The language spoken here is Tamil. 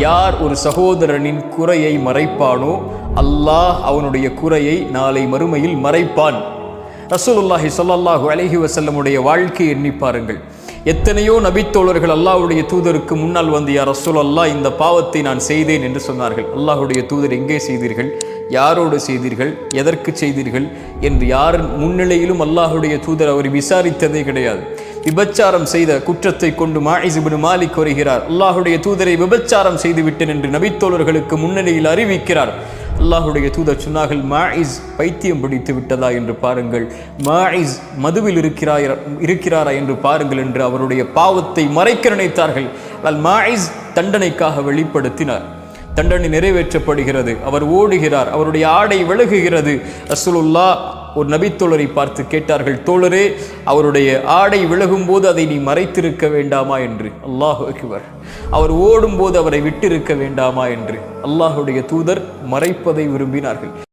யார் ஒரு சகோதரனின் குறையை மறைப்பானோ அல்லாஹ் அவனுடைய குறையை நாளை மறுமையில் மறைப்பான். ரசூலுல்லாஹி ஸல்லல்லாஹு அலைஹி வஸல்லமுடைய வாழ்க்கையை எண்ணி பாருங்கள். எத்தனையோ நபித்தோழர்கள் அல்லாஹ்வுடைய தூதருக்கு முன்னால் வந்து, யா ரசூலல்லாஹ், இந்த பாவத்தை நான் செய்தேன் என்று சொன்னார்கள். அல்லாஹ்வுடைய தூதர், எங்கே செய்தீர்கள், யாரோடு செய்தீர்கள், எதற்கு செய்தீர்கள் என்று யார் முன்னிலையிலும் அல்லாஹ்வுடைய தூதர் அவர் விசாரித்ததே கிடையாது. விபச்சாரம் செய்த குற்றத்தை கொண்டு மாஇஸ் இப்னு மாலிக் வருகிறார். அல்லாஹ்வுடைய தூதரை விபச்சாரம் செய்து விட்டேன் என்று நபித்தோழர்களுக்கு முன்னிலையில் அறிவிக்கிறார். அல்லாஹ்வுடைய தூதர் சொன்னார்கள், மாஇஸ் பைத்தியம் பிடித்து விட்டதா என்று பாருங்கள், மாஇஸ் மதுவில் இருக்கிறாரா என்று பாருங்கள் என்று அவருடைய பாவத்தை மறைக்க நினைத்தார்கள். மாஇஸ் தண்டனைக்காக வெளிப்படுத்தினார். தண்டனை நிறைவேற்றப்படுகிறது. அவர் ஓடுகிறார், அவருடைய ஆடை விலகுகிறது. ரசூலுல்லாஹ் ஒரு நபித்தோழரை பார்த்து கேட்டார்கள், தோழரே, அவருடைய ஆடை விலகும் போது அதை நீ மறைத்திருக்க வேண்டாமா என்று. அல்லாஹு அக்பர். அவர் ஓடும் போது அவரை விட்டிருக்க வேண்டாமா என்று. அல்லாஹுடைய தூதர் மறைப்பதை விரும்பினார்கள்.